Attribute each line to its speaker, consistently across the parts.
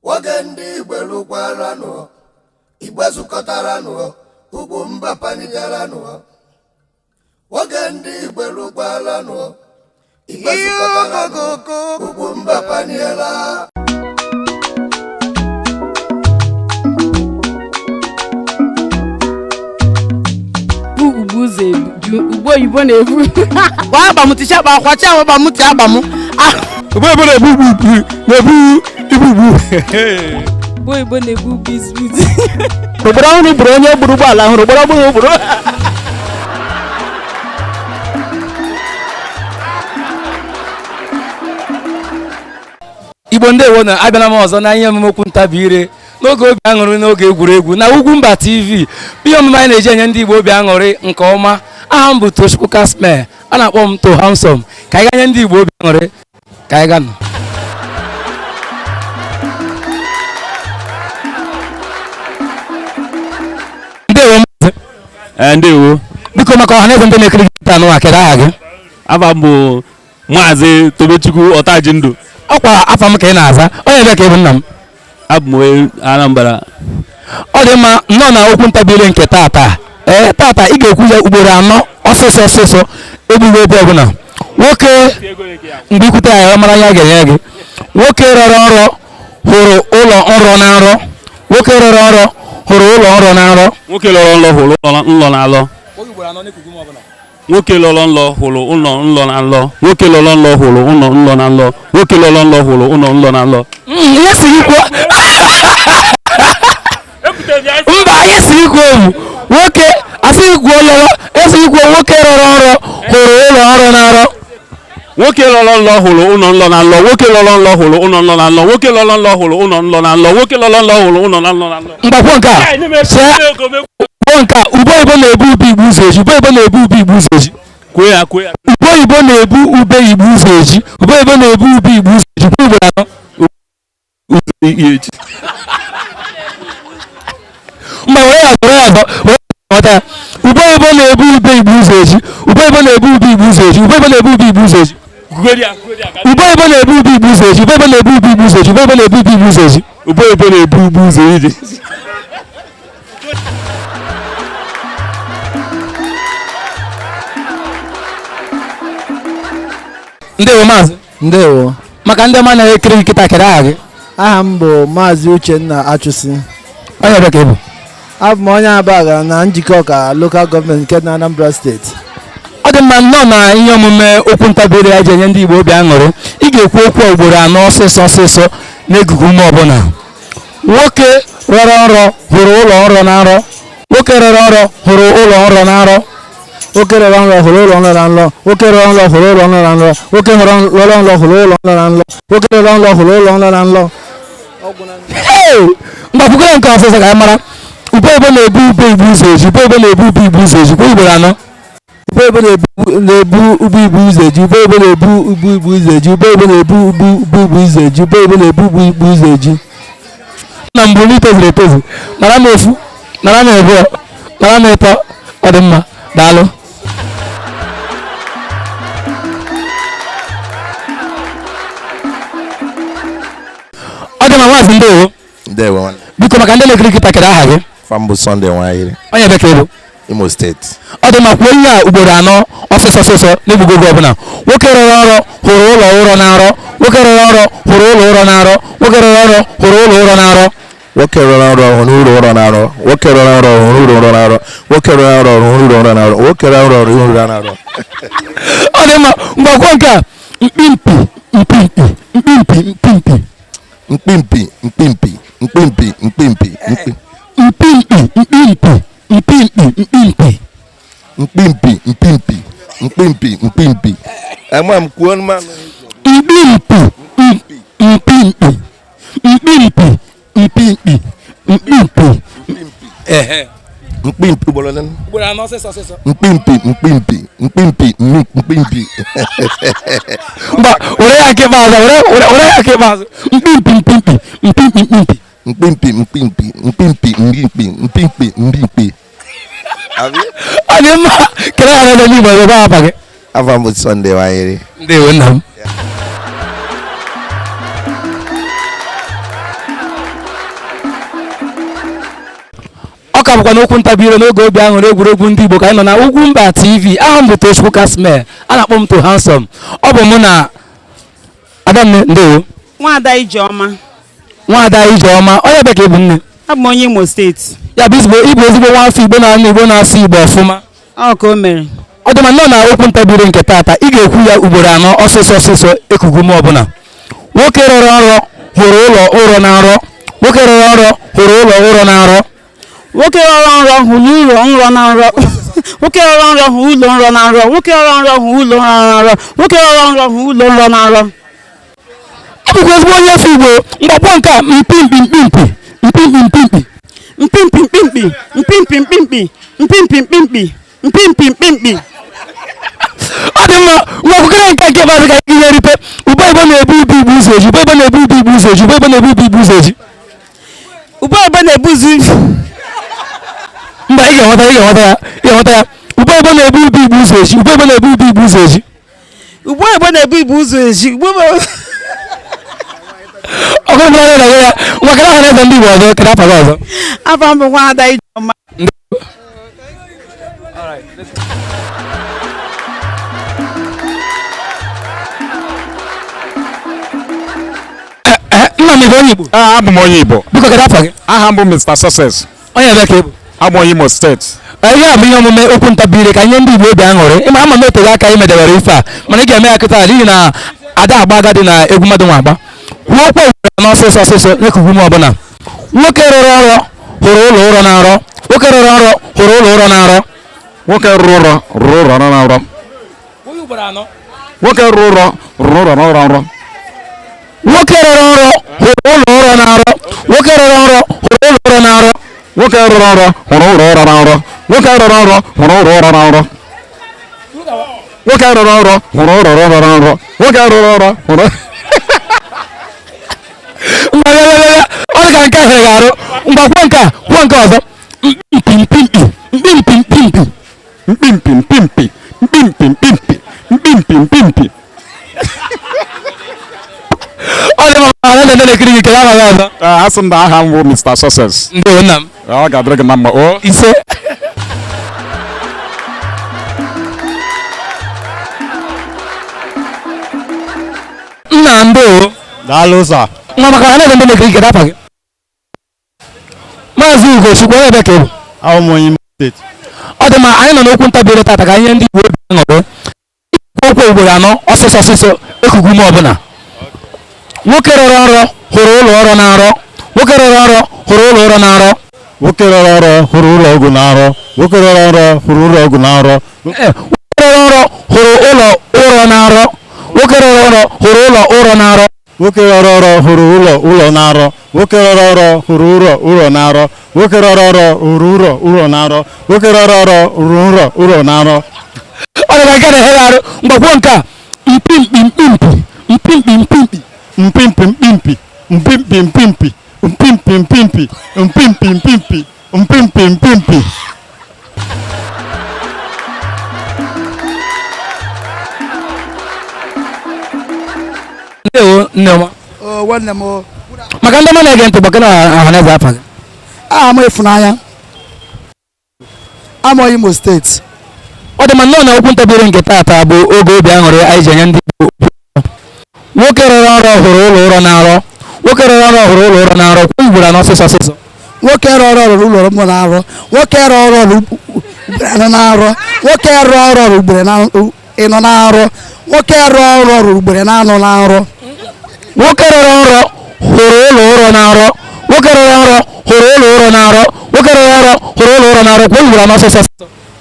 Speaker 1: Wagendi Belukwarano, Ibazukatarano, Ugwumba Panigarano. Wagendi Belukwarano, Ibazukatarano, Ugwumba Paniela.
Speaker 2: Ugbo Igbo na-ebu wa abamutisha aba kwacha wa abamuti abamu
Speaker 3: Ugbo Igbo na-ebu
Speaker 2: Ugbo Igbo na-ebu biscuit
Speaker 3: Obodo ahụ buru onye gburu ụgbọ ala hụrụ gburu Igbo ndewo na abịana m ọzọ na ihe emume okwu ntabi ire n'oge obi aṅụrị n'oge egwuregwu na UGWUMBA TV ihe omume anyị na-eji enye ndị Igbo obi aṅụrị nke ọma. Aha m bụ Tochukwu Kasmel, a na-akpọ m To Handsome. Ka anyị ganye ndị Igbo obi aṅụrị ka anyị ganụ.
Speaker 4: Ndewo
Speaker 3: Biko maka ọha na eze ndị na-ekiri gị n'ụwa kedu aha gị?
Speaker 4: Afa m bụ Maazị Tobechukwu Ọtajindụ.
Speaker 3: Ọkwa afa m ka ị na-aza, onye ebe ka ị bụ nna m?
Speaker 4: Abụ m Anambra.
Speaker 3: Ọ dị mma nnọọ na okwu ntabi ire nke tata. Tata ị ga-ekwu ya ugboro 4 ọsịsọ egbugbo ebe ọbụla. Nwoke mgbe ikwute ya mara ya ga-enye gị. Nwoke rọrọ ọrụ hụrụ ụlọ nrọ na nrọ. Nwoke rọrọ ọrụ hụrụ ụlọ nrọ na nrọ.
Speaker 4: Nwoke lọrọ nlọ hụrụ ụlọ na alọ. Nwoke lọrọ nlọ hụrụ ụlọ na alọ. Nwoke lọrọ nlọ hụrụ ụlọ na alọ. Nwoke lọrọ nlọ hụrụ ụlọ na alọ.
Speaker 3: Ihe siri kwuo. Mba, ihe siri kwuo bụ nwoke asị kwuo lọrọ esi kwuo nwoke rọrọ ọrụ hụrụ ụlọ ọrụ na arọ.
Speaker 4: Nwoke lọrọ nlọ hụrụ ụlọ na alọ. Nwoke lọrọ nlọ hụrụ ụlọ na alọ. Nwoke lọrọ nlọ hụrụ ụlọ na alọ. Nwoke lọrọ nlọ hụrụ ụlọ na alọ.
Speaker 3: Mgbakwo nke a Ugbo Igbo na-ebu ube Igbo ụzọ eji. Ugbo Igbo na-ebu ube Igbo ụzọ eji.
Speaker 4: Kwee ya.
Speaker 3: Ugbo Igbo na-ebu ube Igbo ụzọ eji. Ugbo Igbo na-ebu ube Igbo ụzọ eji. Kwa ugboro 4. Mgbe were ya ọta. Ugbo Igbo na-ebu ube Igbo ụzọ eji. Ugbo Igbo na-ebu ube Igbo ụzọ eji. Ugbo Igbo na-ebu ube Igbo ụzọ eji. Ugbo Igbo na-ebu ube Igbo ụzọ eji. Ugbo Igbo na-ebu ube Igbo ụzọ eji. Ugbo Igbo na-ebu ube Igbo ụzọ eji.
Speaker 4: Ugbo Igbo na-ebu ube ụzọ eji.
Speaker 3: Ndewo Maazị.
Speaker 5: Ndewo.
Speaker 3: Maka ndị ọma na-ekiri nkịta kere aha gị?
Speaker 5: Aha m bụ Maazị Uchenna Achụsi.
Speaker 3: Onye ebe ka ị bụ?
Speaker 5: Abụ m onye Aba gara na njikọ ọka lokal gọọmenti nke na Anambra steeti.
Speaker 3: Ọ dị mma nnọọ na ihe omume okwu ntabi ire ya ji enye ndị Igbo obi aṅụrị. Ị ga-ekwu okwu ugboro 4 ọsịsọ n'egugu ume ọbụla. Nwoke rọrọ nrọ hụrụ ụlọ nrọ na nrọ. Nwoke rọrọ nrọ hụrụ ụlọ nrọ na nrọ.
Speaker 5: Nwoke rọrọ nrọ hụrụ ụlọ nrọ na nrọ. Nwoke rọrọ nrọ hụrụ ụlọ nrọ na nrọ. Nwoke rọrọ nrọ hụrụ ụlọ nrọ na nrọ. Nwoke rọrọ nrọ hụrụ ụlọ nrọ na nrọ.
Speaker 3: Mgbakwukere nke ọsịsọ ka anyị mara. Ugbo Igbo na-ebu ube Igbo ụzọ eji. Ugbo Igbo na-ebu ube Igbo ụzọ eji. Kwa ugboro 4.
Speaker 5: Ugbo Igbo na-ebu ube Igbo ụzọ eji. Ugbo Igbo na-ebu ube Igbo ụzọ eji. Ugbo Igbo na-ebu ube Igbo ụzọ eji. Ugbo Igbo na-ebu ube Igbo ụzọ eji.
Speaker 3: Na mbụ n'itozuru etozu. Nara m efu. Nara m abụọ. Nara m ịtọ. Ọ dị mma. Daalụ. Ọ dị mma Maazị ndewo.
Speaker 1: Ndewo.
Speaker 3: Biko maka ndị na-ekiri nkịta kere aha gị?
Speaker 1: Fambu Sunday Nwanyere.
Speaker 3: Onye ebe ka ị bụ?
Speaker 1: Imo State.
Speaker 3: Ọ dị mma kwuo ihe a ugboro 4 ọsịsọ n'egbugbo oge ọbụla. Nwoke rọrọ ọrụ hụrụ ụlọ ụrọ na nrọ. Nwoke rọrọ ọrụ hụrụ ụlọ ụrọ na nrọ. Nwoke rọrọ ọrụ hụrụ ụlọ ụrọ na nrọ.
Speaker 1: Nwoke rọrọ ọrụ hụrụ ụlọ ụrọ na nrọ. Nwoke rọrọ ọrụ hụrụ ụlọ ụrọ na nrọ. Nwoke rọrọ ọrụ hụrụ ụlọ ụrọ na nrọ. Nwoke rọrọ ọrụ hụrụ ụlọ na nrọ.
Speaker 3: Ọ dị mma mgbakwo nke a mkpimpi.
Speaker 1: Ama m kwuo mmanụ. Mkpimpi bolalen.
Speaker 3: Ugboro 4 ọsịsọ.
Speaker 1: Mkpimpi.
Speaker 3: Mba, were ya nke ikpeazụ. Were ya nke ikpeazụ.
Speaker 1: Mkpimpi.
Speaker 3: Ọ dị mma kere ha n'ebe Igbo ebe apa gị?
Speaker 1: Afa m bụ Sunday Nwanyere.
Speaker 3: Ndewo nna m. ka bụkwa n'okwu ntabi ire n'oge obi aṅụrị egwuregwu ndị Igbo ka anyị nọ na Ugwumba TV. Aha m bụ Tochukwu Kasmel, a na-akpọ m to handsome. Ọ bụ mụ na Adanne ndewo.
Speaker 2: Nwada Ijeọma.
Speaker 3: Nwada Ijeọma, onye bekee bụ nne.
Speaker 2: Abụ m onye Imo steeti.
Speaker 3: Ya bụ Igbo ezigbo nwafọ Igbo na Igbo na-asụ Igbo ọfụma.
Speaker 2: Ọ ka o mere.
Speaker 3: Ọ dị ma nnọọ na okwu ntabi ire nke taata ị ga-ekwu ya ugboro 4 ọsịsọ ekugu m ọbụla. Nwoke rọrọ nrọ hụrụ ụlọ ụrọ na-arọ. Nwoke rọrọ nrọ hụrụ ụlọ ụrọ na-arọ.
Speaker 2: Nwoke rọrọ nrọ hụrụ ụlọ nrọ na-arọ. Nwoke rọrọ nrọ hụrụ ụlọ nrọ na-arọ. Nwoke rọrọ nrọ hụrụ ụlọ nrọ na-arọ. Nwoke rọrọ nrọ hụrụ ụlọ nrọ na-arọ.
Speaker 3: Ọ bụkwa ezigbo onye afọ Igbo. Mgbakpọ nke a mpimpi mpimpi mpimpi mpimpi
Speaker 2: mpimpi mpimpi mpimpi mpimpi mpimpi mpimpi mpimpi mpimpi.
Speaker 3: Ọ dị mma ngwakwukere nke maazị ka ihe erite ube Igbo na-ebu ubi Igbo ụzọ eji ube Igbo na-ebu ubi Igbo ụzọ eji ube Igbo na-ebu ubi Igbo ụzọ eji
Speaker 2: Ube Igbo na-ebuzi
Speaker 3: mba ị ga-enweta ya ube Igbo na-ebu ubi Igbo ụzọ eji ube Igbo na-ebu ubi Igbo ụzọ eji
Speaker 2: Ube Igbo na-ebu Igbo ụzọ eji
Speaker 3: ọkụ mbara na ya ngwa kere aha na-eze ndị Igbo ọzọ kere afa gị ọzọ.
Speaker 2: Afa m bụ Nwada Ijeọma.
Speaker 3: Nna m bụ onye Igbo.
Speaker 4: Abụ m onye Igbo.
Speaker 3: Biko kere afa gị.
Speaker 4: Aha m bụ Mr. Success.
Speaker 3: Onye ebe ka ị bụ.
Speaker 4: Abụ onye Imo steeti.
Speaker 3: Ihe a bụ ihe omume okwu ntabi ire ka nye ndị Igbo obi aṅụrị. Ịma ama m otere aka anyị medewere ife a mana ị ga-eme ya kịta n'ihi na ada agba agadi na egwu mmadụ nwa agba. Kwuo okwu ewere n'ọsịsọ n'ekugu m ọbụla. Nwoke rụrụ ọrụ hụrụ ụlọ ụrọ na-arọ. Nwoke rụrụ ọrụ hụrụ ụlọ ụrọ na-arọ.
Speaker 4: Nwoke rụrụ ụrọ na-arọ. Nwoke rụrụ ụrọ na-arọ.
Speaker 3: Nwoke rụrụ ọrụ hụrụ ụlọ ụrọ na-arọ. Nwoke rụrụ ọrụ hụrụ ụlọ ụrọ na-arọ.
Speaker 4: Nwoke rụrụ ọrụ hụrụ ụlọ ụrọ na-arọ. Nwoke rụrụ ọrụ hụrụ ụlọ ụrọ na-arọ. Nwoke rụrụ ọrụ hụrụ ụlọ ụrọ na-arọ. Nwoke rụrụ ọrụ hụrụ
Speaker 3: ọ dị ka nke ahụ ga-arụ ngwa kwuo nke ọzọ mpimpimpi mpimpimpi
Speaker 4: mpimpimpi mpimpimpi mpimpimpi.
Speaker 3: ọ dị mma na ndị na-ekiri gị kere aha gị ọzọ.
Speaker 4: Asị m na aha m bụ Mr. Success.
Speaker 3: Ndewo nna m.
Speaker 4: Ọ ga-adịrị gị na mma o.
Speaker 3: Ise. Nna ndewo.
Speaker 4: Daalụ ụzọ.
Speaker 3: Nwa maka na ndị na-ekiri kere afa gị. Maazị Ugochukwu onye ebe ka ị bụ.
Speaker 4: Abụ m onye Imo steeti.
Speaker 3: Ọ dị mma anyị nọ n'okwu ntabi ire tata ka ihe ndị Igbo obi aṅụrị. Okwu ugboro 4 ọsịsọ ekugu m ọbụla. Nwoke rọrọ nrọ hụrụ ụlọ ọrụ na-arọ. Nwoke rọrọ nrọ hụrụ ụlọ ọrụ na-arọ.
Speaker 4: Nwoke rọrọ nrọ hụrụ ụlọ ọgwụ na-arọ. Nwoke rọrọ nrọ hụrụ ụlọ ọgwụ na-arọ.
Speaker 3: Nwoke rọrọ nrọ hụrụ ụlọ ụrọ na-arọ. Nwoke rọrọ nrọ hụrụ ụlọ ụrọ na-arọ.
Speaker 4: Nwoke rọrọ nrọ hụrụ ụlọ na-arọ. Nwoke rọrọ nrọ hụrụ ụlọ na-arọ. Nwoke rọrọ nrọ hụrụ ụlọ na-arọ. Nwoke rọrọ nrọ hụrụ ụlọ na-arọ.
Speaker 3: Ọ dị ka nke na-ehere arụ mgbakwuo nke a mpimpi mpimpi mpimpi mpimpi
Speaker 4: Mpimpi mpimpi mpimpi mpimpi mpimpi mpimpi mpimpi mpimpi mpimpi mpimpi.
Speaker 3: Ndewo nneọma.
Speaker 5: Nwanne m
Speaker 3: Maka ndị ọma na-ege ntị gbakọ na ọhaneze afa gị.
Speaker 5: aha m Ịfụnanya ama Imo steeti.
Speaker 3: Ọ dị ma nnọọ na okwu ntabi ire nke taata bụ oge obi aṅụrị anyị ji enye ndị Igbo. Nwoke rọrọ nrọ hụrụ ụlọ ụrọ na-arọ. Nwoke rọrọ nrọ hụrụ ụlọ ụrọ na-arọ. Kwuo ugboro 4 ọsịsọ.
Speaker 5: Nwoke rọrọ ọrụ ụlọ m na-arọ. Nwoke rọrọ ọrụ ugboro na-arọ. Nwoke rọrọ ọrụ ugboro ịnọ na-arọ. Nwoke rọrọ ọrụ ugboro na-anọ na-arọ.
Speaker 3: Nwoke rọrọ nrọ hụrụ ụlọ ụrọ na-arọ. Nwoke rọrọ nrọ hụrụ ụlọ ụrọ na-arọ. Nwoke rọrọ nrọ hụrụ ụlọ ụrọ na-arọ. Kwuo ugboro 4 ọsịsọ.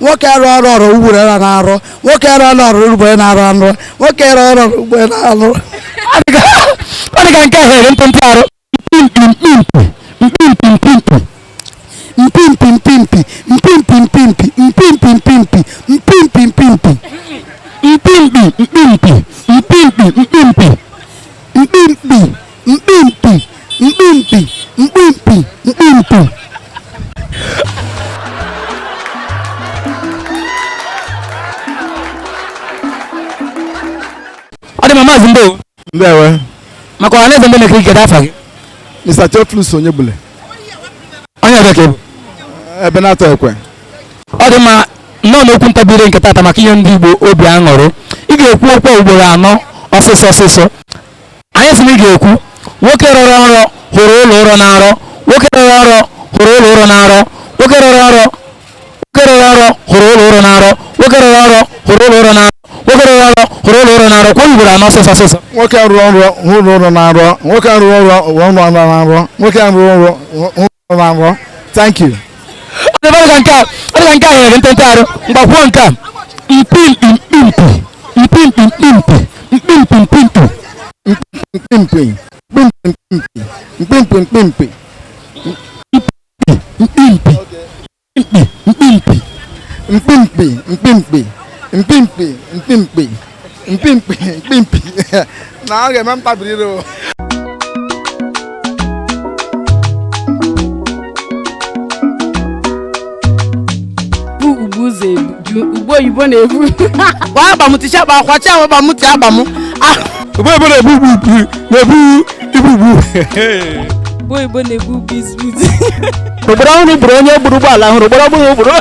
Speaker 5: Nwoke rọrọ ọrụ ugboro na-arọ. Nwoke rọrọ ọrụ ugboro na-arọ anọ. Nwoke rọrọ ọrụ ugboro na-arọ.
Speaker 3: Ọ dị ka nke ahụ ere ntụntụ arụ mpimpi mpimpi mpimpi mpimpi
Speaker 5: Mpimpi mpimpi mpimpi mpimpi mpimpi mpimpi mpimpi mpimpi
Speaker 3: mpimpi mpimpi mpimpi mpimpi
Speaker 5: mpimpi mpimpi mpimpi mpimpi mpimpi.
Speaker 3: Ọ dị ma maazị ndewo.
Speaker 4: Ndewo.
Speaker 3: Maka ọhaneze ndị na-ekiri kere afa gị.
Speaker 5: Mr. Theophilus Onyegbule.
Speaker 3: Onye ebe ka ị bụ.
Speaker 1: ebe na-atọ ekwe.
Speaker 3: Ọ dị mma nnọọ n'okwu ntabire nke tata maka ihe ndị Igbo obi aṅụrị. Ị ga-ekwu okwu ugboro 4 ọsịsọ. Anyị sị na ị ga-ekwu nwoke rọrọ nrọ hụrụ ụlọ ụrọ na-arọ, nwoke rọrọ nrọ hụrụ ụlọ ụrọ na-arọ, nwoke rọrọ nrọ hụrụ ụlọ ụrọ na-arọ, nwoke rọrọ nrọ hụrụ ụlọ ụrọ na-arọ, nwoke rọrọ nrọ hụrụ ụlọ ụrọ na-arọ. Kwa ugboro 4 ọsịsọ.
Speaker 1: Nwoke rụrụ ọrụ ụlọ ụrọ na-arọ, nwoke rụrụ ọrụ ụlọ na-arọ, nwoke rụrụ ọrụ ụlọ na-arọ. Thank you.
Speaker 3: Ọ dị nke a nyere ntente arụ mgbakwuo nke a
Speaker 1: mpimpi na a ga-eme ntabiri o.
Speaker 2: Ugbo oyibo na-ebu gwa agbamuti chaba akwachi ahụ agbamuti agbamu
Speaker 1: Ugbo oyibo na-ebu ibu.
Speaker 2: Ugbo oyibo na-ebu bizbit
Speaker 3: obodo ọhụrụ gburu onye gburu ụgbọala hụrụ gburu